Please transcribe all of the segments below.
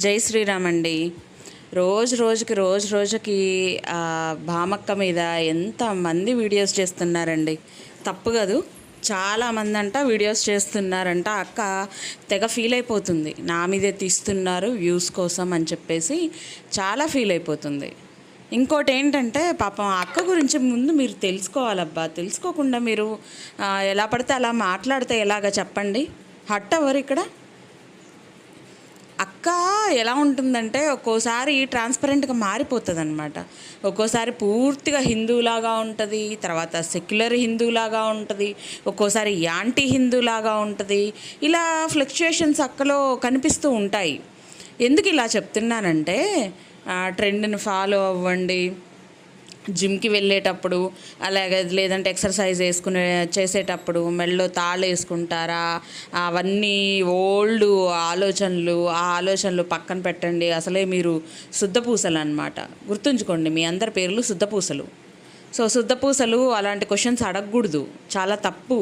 జై శ్రీరామ్ అండి. రోజుకి భామక్క మీద ఎంతమంది వీడియోస్ చేస్తున్నారండి. తప్పు కాదు, చాలామంది అంట వీడియోస్ చేస్తున్నారంట. అక్క తెగ ఫీల్ అయిపోతుంది, నా మీదే తీస్తున్నారు వ్యూస్ కోసం అని చెప్పేసి చాలా ఫీల్ అయిపోతుంది. ఇంకోటి ఏంటంటే పాపం అక్క గురించి ముందు మీరు తెలుసుకోవాలబ్బా. తెలుసుకోకుండా మీరు ఎలా పడితే అలా మాట్లాడితే ఎలాగ చెప్పండి? హట్ ఎవరు ఇక్కడ? అక్క ఎలా ఉంటుందంటే ఒక్కోసారి ట్రాన్స్పరెంట్గా మారిపోతుంది అనమాట. ఒక్కోసారి పూర్తిగా హిందూలాగా ఉంటుంది, తర్వాత సెక్యులర్ హిందూలాగా ఉంటుంది, ఒక్కోసారి యాంటీ హిందూలాగా ఉంటుంది. ఇలా ఫ్లక్చుయేషన్స్ అక్కలో కనిపిస్తూ ఉంటాయి. ఎందుకు ఇలా చెప్తున్నానంటే ట్రెండ్ని ఫాలో అవ్వండి. జిమ్కి వెళ్ళేటప్పుడు అలాగే, లేదంటే ఎక్సర్సైజ్ చేసేటప్పుడు మెడలో తాళ్ళు వేసుకుంటారా, అవన్నీ ఓల్డ్ ఆలోచనలు. ఆ ఆలోచనలు పక్కన పెట్టండి. అసలే మీరు శుద్ధపూసలు అన్నమాట. గుర్తుంచుకోండి, మీ అందరి పేర్లు శుద్ధపూసలు. సో శుద్ధపూసలు అలాంటి క్వశ్చన్స్ అడగకూడదు, చాలా తప్పు.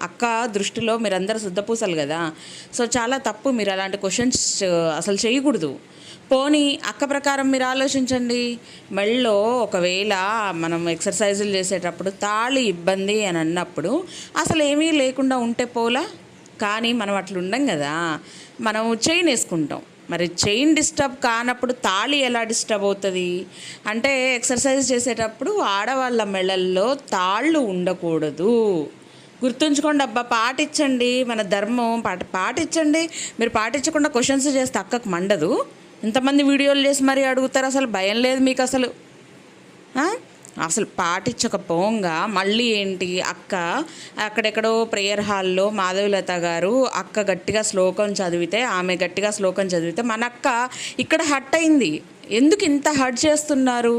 అక్క దృష్టిలో మీరందరూ శుద్ధపూసలు కదా. సో చాలా తప్పు, మీరు అలాంటి క్వశ్చన్స్ అసలు చేయకూడదు. పోనీ అక్క ప్రకారం మీరు ఆలోచించండి. మెళ్ళో ఒకవేళ మనం ఎక్సర్సైజులు చేసేటప్పుడు తాళి ఇబ్బంది అని అన్నప్పుడు అసలు ఏమీ లేకుండా ఉంటే పోలా. కానీ మనం అట్లా ఉండం కదా, మనం చైన్ వేసుకుంటాం. మరి చైన్ డిస్టర్బ్ కానప్పుడు తాళి ఎలా డిస్టర్బ్ అవుతుంది? అంటే ఎక్సర్సైజ్ చేసేటప్పుడు ఆడవాళ్ళ మెళ్ళల్లో తాళ్ళు ఉండకూడదు. గుర్తుంచుకోండి అబ్బా, పాటించండి. మన ధర్మం పాటించండి. మీరు పాటించకుండా క్వశ్చన్స్ చేస్తే అక్కకు మండదు? ఇంతమంది వీడియోలు చేసి మరీ అడుగుతారు, అసలు భయం లేదు మీకు అసలు? అసలు పాటించకపోగా మళ్ళీ ఏంటి? అక్క అక్కడెక్కడో ప్రేయర్ హాల్లో మాధవిలత గారు అక్క గట్టిగా శ్లోకం చదివితే, ఆమె గట్టిగా శ్లోకం చదివితే మన అక్క ఇక్కడ హట్ అయింది. ఎందుకు ఇంత హట్ చేస్తున్నారు?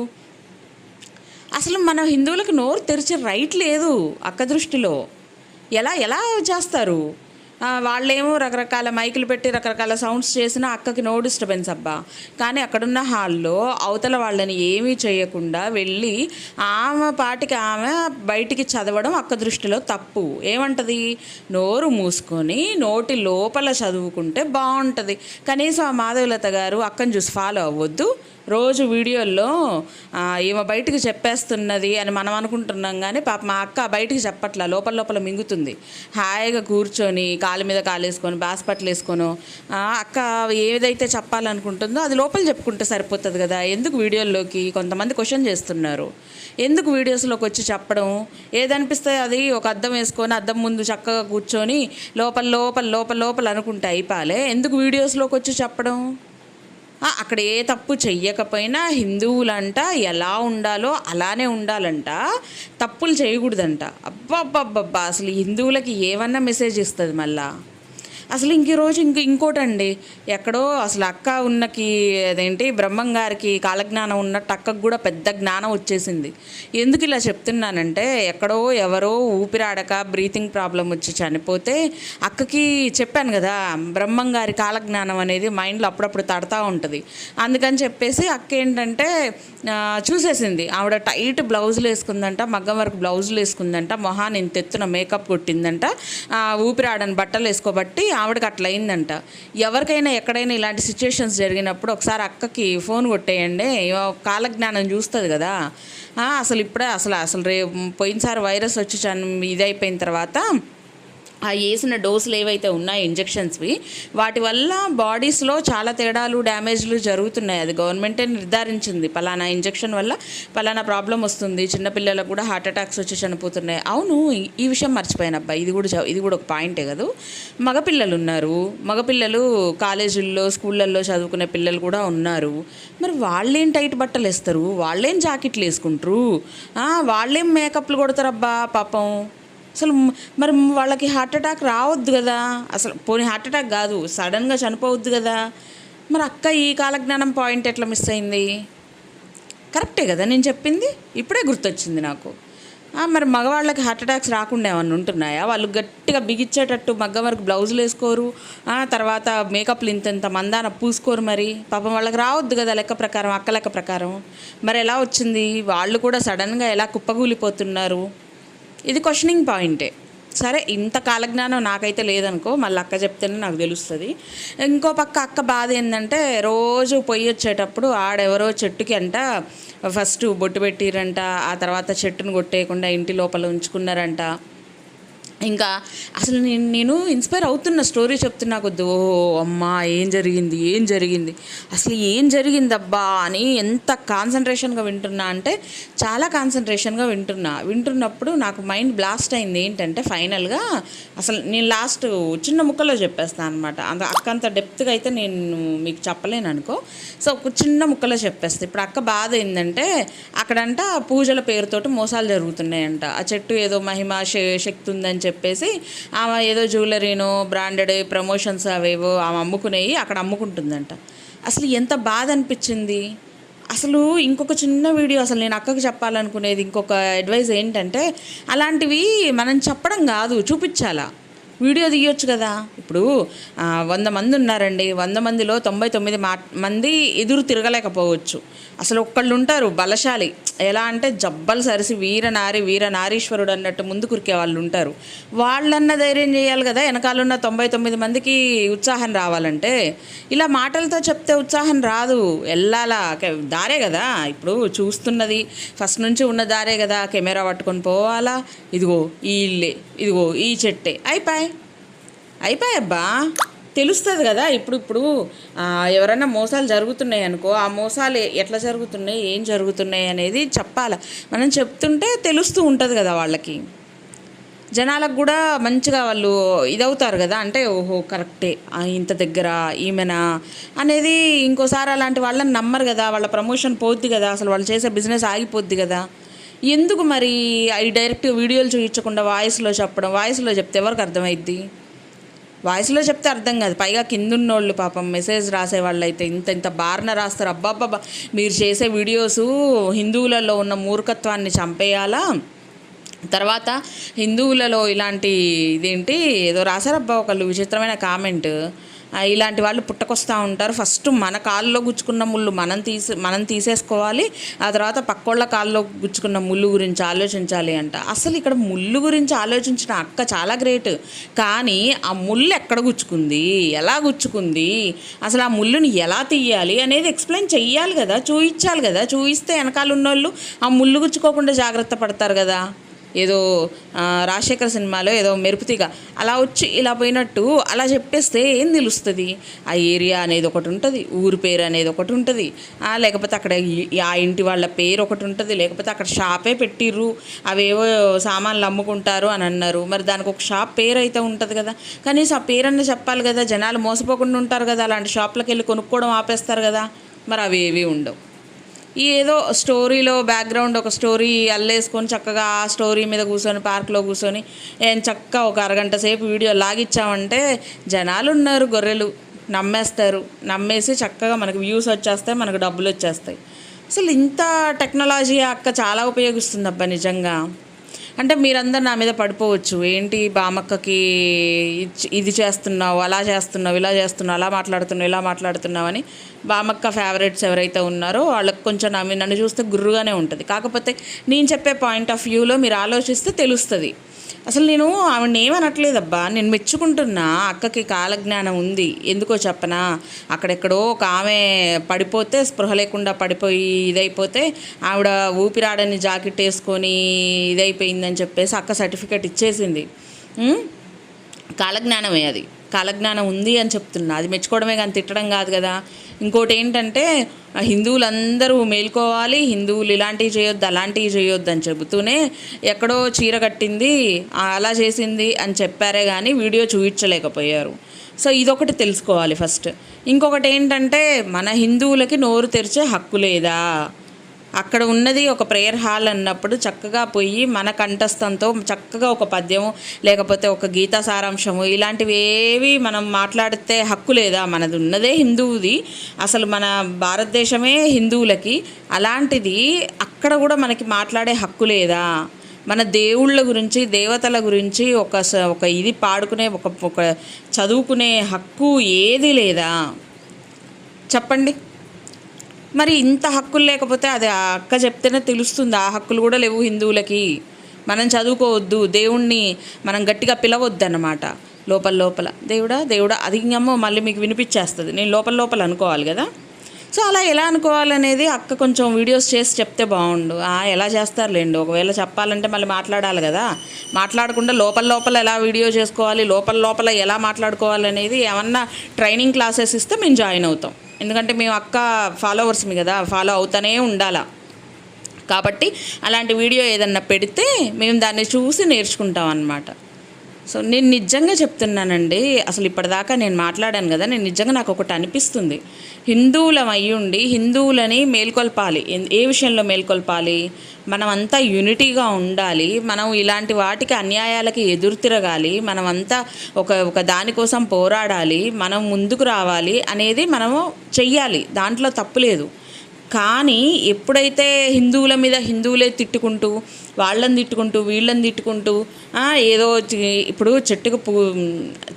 అసలు మన హిందువులకు నోరు తెరిచే రైట్ లేదు అక్క దృష్టిలో. ఎలా ఎలా చేస్తారు? వాళ్ళేమో రకరకాల మైకులు పెట్టి రకరకాల సౌండ్స్ చేసినా అక్కకి నో డిస్టర్బెన్స్ అబ్బా. కానీ అక్కడున్న హాల్లో అవతల వాళ్ళని ఏమీ చేయకుండా వెళ్ళి ఆమె పాటికి ఆమె బయటికి చదవడం అక్క దృష్టిలో తప్పు. ఏమంటది? నోరు మూసుకొని నోటి లోపల చదువుకుంటే బాగుంటుంది. కనీసం ఆ మాధవలత గారు అక్కని చూసి ఫాలో అవ్వద్దు. రోజు వీడియోల్లో ఈమె బయటికి చెప్పేస్తున్నది అని మనం అనుకుంటున్నాం, కానీ పాప మా అక్క బయటికి చెప్పట్లా, లోపల లోపల మింగుతుంది. హాయిగా కూర్చొని కాలు మీద కాలు వేసుకొని బాస్పట్లు వేసుకొని అక్క ఏదైతే చెప్పాలనుకుంటుందో అది లోపల చెప్పుకుంటే సరిపోతుంది కదా. ఎందుకు వీడియోల్లోకి కొంతమంది క్వశ్చన్ చేస్తున్నారు, ఎందుకు వీడియోస్లోకి వచ్చి చెప్పడం? ఏదనిపిస్తే అది ఒక అద్దం వేసుకొని అద్దం ముందు చక్కగా కూర్చొని లోపల లోపల లోపల లోపల అనుకుంటే అయిపోలే. ఎందుకు వీడియోస్లోకి వచ్చి చెప్పడం? అక్కడ ఏ తప్పు చెయ్యకపోయినా హిందువులంట ఎలా ఉండాలో అలానే ఉండాలంట, తప్పులు చేయకూడదంట. అబ్బబ్బబ్బబ్బా, అసలు హిందువులకి ఏమన్నా మెసేజ్ ఇస్తుంది మళ్ళా? అసలు ఈరోజు ఇంకోటండి, ఎక్కడో అసలు అక్క ఉన్నకి అదేంటి బ్రహ్మంగారికి కాలజ్ఞానం ఉన్నట్టు అక్కకు కూడా పెద్ద జ్ఞానం వచ్చేసింది. ఎందుకు ఇలా చెప్తున్నానంటే, ఎక్కడో ఎవరో ఊపిరాడక బ్రీతింగ్ ప్రాబ్లం వచ్చి చనిపోతే అక్కకి చెప్పాను కదా, బ్రహ్మంగారి కాలజ్ఞానం అనేది మైండ్లో అప్పుడప్పుడు తడతా ఉంటుంది. అందుకని చెప్పేసి అక్క ఏంటంటే చూసేసింది. ఆవిడ టైట్ బ్లౌజులు వేసుకుందంట, మగ్గం వరకు బ్లౌజులు వేసుకుందంట, మొహాన్ని ఇంత ఎత్తున మేకప్ కొట్టిందంట, ఊపిరాడని బట్టలు వేసుకోబట్టి ఆవిడకి అట్లా అయిందంట. ఎవరికైనా ఎక్కడైనా ఇలాంటి సిచ్యువేషన్స్ జరిగినప్పుడు ఒకసారి అక్కకి ఫోన్ కొట్టేయండి, కాలజ్ఞానం చూస్తుంది కదా. అసలు ఇప్పుడే అసలు పోయినసారి వైరస్ వచ్చి ఇదైపోయిన తర్వాత ఆ వేసిన డోసులు ఏవైతే ఉన్నాయో ఇంజెక్షన్స్వి, వాటి వల్ల బాడీస్లో చాలా తేడాలు డ్యామేజ్లు జరుగుతున్నాయి. అది గవర్నమెంటే నిర్ధారించింది, పలానా ఇంజెక్షన్ వల్ల పలానా ప్రాబ్లం వస్తుంది, చిన్నపిల్లలకు కూడా హార్ట్ అటాక్స్ వచ్చి చనిపోతున్నాయి. అవును, ఈ విషయం మర్చిపోయానబ్బా, ఇది కూడా ఒక పాయింటే కదా. మగపిల్లలు ఉన్నారు, మగపిల్లలు కాలేజీల్లో స్కూళ్ళల్లో చదువుకునే పిల్లలు కూడా ఉన్నారు. మరి వాళ్ళేం టైట్ బట్టలు వేస్తారు, వాళ్ళేం జాకెట్లు వేసుకుంటారు, వాళ్ళేం మేకప్లు కొడతారబ్బా పాపం. అసలు మరి వాళ్ళకి హార్ట్ అటాక్ రావద్దు కదా, అసలు పోనీ హార్ట్ అటాక్ కాదు సడన్గా చనిపోవద్దు కదా. మరి అక్క ఈ కాలజ్ఞానం పాయింట్ ఎట్లా మిస్ అయింది? కరెక్టే కదా నేను చెప్పింది, ఇప్పుడే గుర్తొచ్చింది నాకు. మరి మగవాళ్ళకి హార్ట్ అటాక్స్ రాకుండా ఏమన్నా ఉంటున్నాయా? వాళ్ళు గట్టిగా బిగిచ్చేటట్టు మగ్గం వరకు బ్లౌజులు వేసుకోరు, తర్వాత మేకప్లు ఇంత మందాన పూసుకోరు. మరి పాపం వాళ్ళకి రావద్దు కదా లెక్క ప్రకారం, అక్క లెక్క ప్రకారం. మరి ఎలా వచ్చింది? వాళ్ళు కూడా సడన్గా ఎలా కుప్పగూలిపోతున్నారు? ఇది క్వశ్చనింగ్ పాయింటే. సరే ఇంత కాలజ్ఞానం నాకైతే లేదనుకో, మళ్ళీ అక్క చెప్తేనే నాకు తెలుస్తుంది. ఇంకో పక్క అక్క బాధ ఏంటంటే రోజు పొయ్యి వచ్చేటప్పుడు ఆడెవరో చెట్టుకి అంట ఫస్ట్ బొట్టు పెట్టిరంట, ఆ తర్వాత చెట్టును కొట్టేయకుండా ఇంటి లోపల ఉంచుకున్నారంట. ఇంకా అసలు నేను ఇన్స్పైర్ అవుతున్న స్టోరీ చెప్తున్నా కొద్ది, ఓ అమ్మా ఏం జరిగింది అసలు ఏం జరిగిందబ్బా అని ఎంత కాన్సన్ట్రేషన్గా వింటున్నా అంటే చాలా కాన్సన్ట్రేషన్గా వింటున్నప్పుడు నాకు మైండ్ బ్లాస్ట్ అయింది. ఏంటంటే ఫైనల్గా అసలు నేను లాస్ట్ చిన్న ముక్కలో చెప్పేస్తాను అనమాట. అక్కంత డెప్త్గా అయితే నేను మీకు చెప్పలేను అనుకో. సో ఒక చిన్న ముక్కలో చెప్పేస్తాను. ఇప్పుడు అక్క బాధ ఏంటంటే అక్కడంట పూజల పేరుతోటి మోసాలు జరుగుతున్నాయంట. ఆ చెట్టు ఏదో మహిమ శక్తి ఉందని చెప్పేసి ఆమె ఏదో జ్యువెలరీనో బ్రాండెడ్ ప్రమోషన్స్ అవేవో ఆమె అమ్ముకునేవి అక్కడ అమ్ముకుంటుందంట. అసలు ఎంత బాధ అనిపించింది. అసలు ఇంకొక చిన్న వీడియో, అసలు నేను అక్కకి చెప్పాలనుకునేది ఇంకొక అడ్వైస్ ఏంటంటే, అలాంటివి మనం చెప్పడం కాదు, చూపించాలా. వీడియో తీయొచ్చు కదా. ఇప్పుడు 100 మంది ఉన్నారండి, 100 మందిలో 99 మంది ఎదురు తిరగలేకపోవచ్చు. అసలు ఒక్కళ్ళు ఉంటారు బలశాలి, ఎలా అంటే జబ్బలు సరిసి వీరనారీశ్వరుడు అన్నట్టు ముందు కురికే వాళ్ళు ఉంటారు. వాళ్ళన్న ధైర్యం చేయాలి కదా. వెనకాలన్న 99 మందికి ఉత్సాహం రావాలంటే ఇలా మాటలతో చెప్తే ఉత్సాహం రాదు. వెళ్ళాలా దారే కదా. ఇప్పుడు చూస్తున్నది ఫస్ట్ నుంచి ఉన్న దారే కదా. కెమెరా పట్టుకొని పోవాలా, ఇదిగో ఈ ఇల్లే, ఇదిగో ఈ చెట్టే, అయిపోయాబ్బా, తెలుస్తుంది కదా. ఇప్పుడు ఎవరైనా మోసాలు జరుగుతున్నాయి అనుకో, ఆ మోసాలు ఎట్లా జరుగుతున్నాయి, ఏం జరుగుతున్నాయి అనేది చెప్పాలి. మనం చెప్తుంటే తెలుస్తూ ఉంటుంది కదా వాళ్ళకి, జనాలకు కూడా మంచిగా వాళ్ళు ఇదవుతారు కదా. అంటే ఓహో కరెక్టే, ఇంత దగ్గర ఈమెనా అనేది. ఇంకోసారి అలాంటి వాళ్ళని నమ్మరు కదా, వాళ్ళ ప్రమోషన్ పోద్ది కదా, అసలు వాళ్ళు చేసే బిజినెస్ ఆగిపోద్ది కదా. ఎందుకు మరి అవి డైరెక్ట్ వీడియోలు చూపించకుండా వాయిస్లో చెప్పడం? వాయిస్లో చెప్తే ఎవరికి అర్థమైద్ది? వాయిస్లో చెప్తే అర్థం కాదు. పైగా కిందున్నోళ్ళు పాపం మెసేజ్ రాసేవాళ్ళు అయితే ఇంత బారిన రాస్తారు. అబ్బాబ్బా, మీరు చేసే వీడియోసు హిందువులలో ఉన్న మూర్ఖత్వాన్ని చంపేయాలా, తర్వాత హిందువులలో ఇలాంటి ఇదేంటి ఏదో రాశారబ్బా ఒకళ్ళు విచిత్రమైన కామెంట్. ఇలాంటి వాళ్ళు పుట్టకొస్తూ ఉంటారు. ఫస్ట్ మన కాళ్ళలో గుచ్చుకున్న ముళ్ళు మనం తీసేసుకోవాలి, ఆ తర్వాత పక్కోళ్ళ కాళ్ళలో గుచ్చుకున్న ముళ్ళు గురించి ఆలోచించాలి అంట. అసలు ఇక్కడ ముళ్ళు గురించి ఆలోచించిన అక్క చాలా గ్రేట్. కానీ ఆ ముళ్ళు ఎక్కడ గుచ్చుకుంది, ఎలా గుచ్చుకుంది, అసలు ఆ ముళ్ళుని ఎలా తీయాలి అనేది ఎక్స్ప్లెయిన్ చెయ్యాలి కదా, చూయించాలి కదా. చూయిస్తే వెనకాల ఉన్నోళ్ళు ఆ ముళ్ళు గుచ్చుకోకుండా జాగ్రత్త పడతారు కదా. ఏదో రాజశేఖర సినిమాలో ఏదో మెరుపుతిగా అలా వచ్చి ఇలా పోయినట్టు అలా చెప్పేస్తే ఏం తెలుస్తుంది? ఆ ఏరియా అనేది ఒకటి ఉంటుంది, ఊరి పేరు అనేది ఒకటి ఉంటుంది, లేకపోతే అక్కడ ఆ ఇంటి వాళ్ళ పేరు ఒకటి ఉంటుంది, లేకపోతే అక్కడ షాపే పెట్టిర్రు, అవేవో సామాన్లు అమ్ముకుంటారు అని అన్నారు. మరి దానికి ఒక షాప్ పేరు అయితే ఉంటుంది కదా, కనీసం ఆ పేరన్నా చెప్పాలి కదా. జనాలు మోసపోకుండా ఉంటారు కదా, అలాంటి షాప్లకు వెళ్ళి కొనుక్కోవడం ఆపేస్తారు కదా. మరి అవి ఏవి ఉండవు. ఏదో స్టోరీలో బ్యాక్గ్రౌండ్ ఒక స్టోరీ అల్లేసుకొని చక్కగా ఆ స్టోరీ మీద కూర్చొని పార్క్లో కూర్చొని చక్కగా ఒక అరగంట సేపు వీడియో లాగిచ్చామంటే జనాలు ఉన్నారు, గొర్రెలు నమ్మేస్తారు. నమ్మేసి చక్కగా మనకు వ్యూస్ వచ్చేస్తాయి, మనకు డబ్బులు వచ్చేస్తాయి. అసలు ఇంత టెక్నాలజీ అక్క చాలా ఉపయోగిస్తుంది అబ్బా నిజంగా. అంటే మీరందరూ నా మీద పడిపోవచ్చు, ఏంటి బామక్కకి ఇది చేస్తున్నావు, అలా చేస్తున్నావు, ఇలా చేస్తున్నావు, అలా మాట్లాడుతున్నావు, ఇలా మాట్లాడుతున్నావు అని. బామక్క ఫేవరెట్స్ ఎవరైతే ఉన్నారో వాళ్ళకి కొంచెం నన్ను చూస్తే గుర్రుగానే ఉంటుంది. కాకపోతే నేను చెప్పే పాయింట్ ఆఫ్ వ్యూలో మీరు ఆలోచిస్తే తెలుస్తుంది. అసలు నేను ఆవిడని ఏమనట్లేదబ్బా, నేను మెచ్చుకుంటున్నా. అక్కకి కాలజ్ఞానం ఉంది. ఎందుకో చెప్పనా, అక్కడెక్కడో ఒక ఆమె పడిపోతే స్పృహ లేకుండా పడిపోయి ఇదైపోతే ఆవిడ ఊపిరాడని జాకెట్ వేసుకొని ఇదైపోయిందని చెప్పేసి అక్క సర్టిఫికేట్ ఇచ్చేసింది. కాలజ్ఞానమే అది, కాలజ్ఞానం ఉంది అని చెప్తున్నా. అది మెచ్చుకోవడమే కానీ తిట్టడం కాదు కదా. ఇంకోటి ఏంటంటే హిందువులందరూ మేల్కోవాలి, హిందువులు ఇలాంటివి చేయొద్దు అలాంటివి చేయొద్దు అని చెబుతూనే ఎక్కడో చీర కట్టింది అలా చేసింది అని చెప్పారే కానీ వీడియో చూపించలేకపోయారు. సో ఇదొకటి తెలుసుకోవాలి ఫస్ట్. ఇంకొకటి ఏంటంటే మన హిందువులకి నోరు తెరిచే హక్కు లేదా? అక్కడ ఉన్నది ఒక ప్రేయర్ హాల్ అన్నప్పుడు చక్కగా పోయి మన కంఠస్థంతో చక్కగా ఒక పద్యము లేకపోతే ఒక గీతా సారాంశము ఇలాంటివి ఏవి మనం మాట్లాడితే హక్కు లేదా? మనది ఉన్నదే హిందువుది, అసలు మన భారతదేశమే హిందువులకి. అలాంటిది అక్కడ కూడా మనకి మాట్లాడే హక్కు లేదా? మన దేవుళ్ళ గురించి దేవతల గురించి ఒక ఇది పాడుకునే ఒక చదువుకునే హక్కు ఏది లేదా చెప్పండి? మరి ఇంత హక్కులు లేకపోతే అది ఆ అక్క చెప్తేనే తెలుస్తుంది. ఆ హక్కులు కూడా లేవు హిందువులకి. మనం చదువుకోవద్దు, దేవుణ్ణి మనం గట్టిగా పిలవద్దు అన్నమాట. లోపల లోపల దేవుడా దేవుడా అది ఇంకమ్మో మళ్ళీ మీకు వినిపించేస్తుంది. నేను లోపల లోపల అనుకోవాలి కదా. సో అలా ఎలా అనుకోవాలనేది అక్క కొంచెం వీడియోస్ చేసి చెప్తే బాగుండు. ఎలా చేస్తారులేండి, ఒకవేళ చెప్పాలంటే మళ్ళీ మాట్లాడాలి కదా. మాట్లాడకుండా లోపల లోపల ఎలా వీడియో చేసుకోవాలి, లోపల లోపల ఎలా మాట్లాడుకోవాలనేది ఏమన్నా ట్రైనింగ్ క్లాసెస్ ఇస్తే మేము జాయిన్ అవుతాం. ఎందుకంటే మేము అక్క ఫాలోవర్స్మి కదా, ఫాలో అవుతూనే ఉండాలా. కాబట్టి అలాంటి వీడియో ఏదన్నా పెడితే మేము దాన్ని చూసి నేర్చుకుంటాం అన్నమాట. సో నేను నిజంగా చెప్తున్నానండి, అసలు ఇప్పటిదాకా నేను మాట్లాడాను కదా, నేను నిజంగా నాకు ఒకటి అనిపిస్తుంది. హిందువులం అయ్యుండి హిందువులని మేల్కొల్పాలి. ఏ విషయంలో మేల్కొల్పాలి? మనమంతా యూనిటీగా ఉండాలి. మనం ఇలాంటి వాటికి అన్యాయాలకి ఎదురు తిరగాలి. మనమంతా ఒక దానికోసం పోరాడాలి. మనం ముందుకు రావాలి అనేది మనము చెయ్యాలి. దాంట్లో తప్పులేదు. కానీ ఎప్పుడైతే హిందువుల మీద హిందువులే తిట్టుకుంటూ, వాళ్ళని తిట్టుకుంటూ, వీళ్ళని తిట్టుకుంటూ, ఏదో ఇప్పుడు చెట్టుకు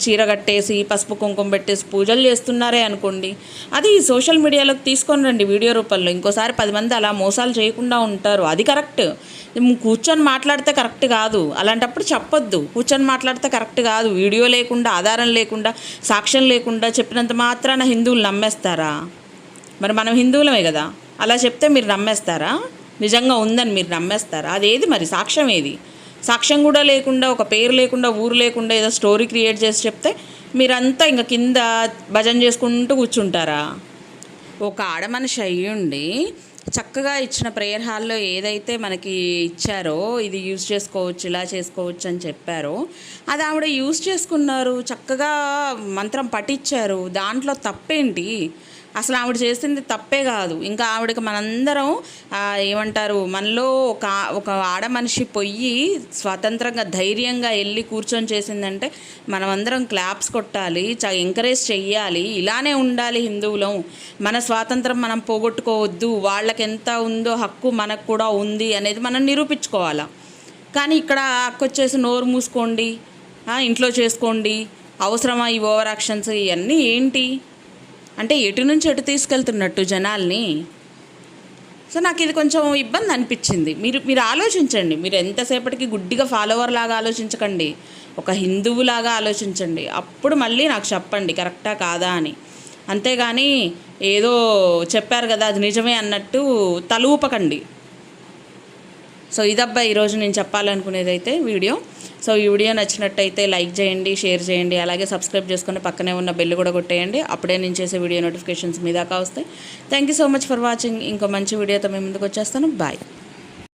చీర కట్టేసి పసుపు కుంకుమ పెట్టేసి పూజలు చేస్తున్నారే అనుకోండి, అది సోషల్ మీడియాలోకి తీసుకొని రండి వీడియో రూపంలో. ఇంకోసారి 10 మంది అలా మోసాలు చేయకుండా ఉంటారు. అది కరెక్ట్. కూర్చొని మాట్లాడితే కరెక్ట్ కాదు. అలాంటప్పుడు చెప్పొద్దు. కూర్చొని మాట్లాడితే కరెక్ట్ కాదు. వీడియో లేకుండా, ఆధారం లేకుండా, సాక్ష్యం లేకుండా చెప్పినంత మాత్రాన హిందువులు నమ్మేస్తారా? మరి మనం హిందువులమే కదా. అలా చెప్తే మీరు నమ్మేస్తారా? నిజంగా ఉందని మీరు నమ్మేస్తారా? అదేది మరి సాక్ష్యం ఏది? సాక్ష్యం కూడా లేకుండా, ఒక పేరు లేకుండా, ఊరు లేకుండా ఏదో స్టోరీ క్రియేట్ చేసి చెప్తే మీరంతా ఇంకా కింద భజన చేసుకుంటూ కూర్చుంటారా? ఒక ఆడమనిషి అయ్యుండి చక్కగా ఇచ్చిన ప్రేయర్ హాల్లో ఏదైతే మనకి ఇచ్చారో, ఇది యూజ్ చేసుకోవచ్చు, ఇలా చేసుకోవచ్చు అని చెప్పారో, అది ఆవిడ యూజ్ చేసుకున్నారు. చక్కగా మంత్రం పఠించారు. దాంట్లో తప్పేంటి? అసలు ఆవిడ చేసింది తప్పే కాదు. ఇంకా ఆవిడకి మనందరం ఏమంటారు, మనలో ఒక ఆడ మనిషి పొయ్యి స్వతంత్రంగా ధైర్యంగా వెళ్ళి కూర్చొని చేసిందంటే మనమందరం క్లాప్స్ కొట్టాలి, ఎంకరేజ్ చెయ్యాలి. ఇలానే ఉండాలి హిందువులం. మన స్వాతంత్రం మనం పోగొట్టుకోవద్దు, వాళ్ళకి ఎంత ఉందో హక్కు మనకు కూడా ఉంది అనేది మనం నిరూపించుకోవాలా. కానీ ఇక్కడ అక్కొచ్చేసి నోరు మూసుకోండి, ఇంట్లో చేసుకోండి, అవసరమా ఈ ఓవర్ యాక్షన్స్, ఇవన్నీ ఏంటి అంటే ఎటు నుంచి ఎటు తీసుకెళ్తున్నట్టు జనాల్ని. సో నాకు ఇది కొంచెం ఇబ్బంది అనిపించింది. మీరు ఆలోచించండి. మీరు ఎంతసేపటికి గుడ్డిగా ఫాలోవర్ లాగా ఆలోచించకండి, ఒక హిందువులాగా ఆలోచించండి. అప్పుడు మళ్ళీ నాకు చెప్పండి కరెక్టా కాదా అని. అంతేగాని ఏదో చెప్పారు కదా అది నిజమే అన్నట్టు తలూపకండి. సో ఇదబ్బా ఈరోజు నేను చెప్పాలనుకునేది అయితే వీడియో. సో ఈ వీడియో నచ్చినట్టయితే లైక్ చేయండి, షేర్ చేయండి, అలాగే సబ్స్క్రైబ్ చేసుకొని పక్కనే ఉన్న బెల్ కూడా కొట్టేయండి. అప్పుడే నేను చేసే వీడియో నోటిఫికేషన్స్ మీ దాకా వస్తాయి. Thank you so much for watching. ఇంకో మంచి వీడియోతో మేము ముందుకు వచ్చేస్తాను. బాయ్.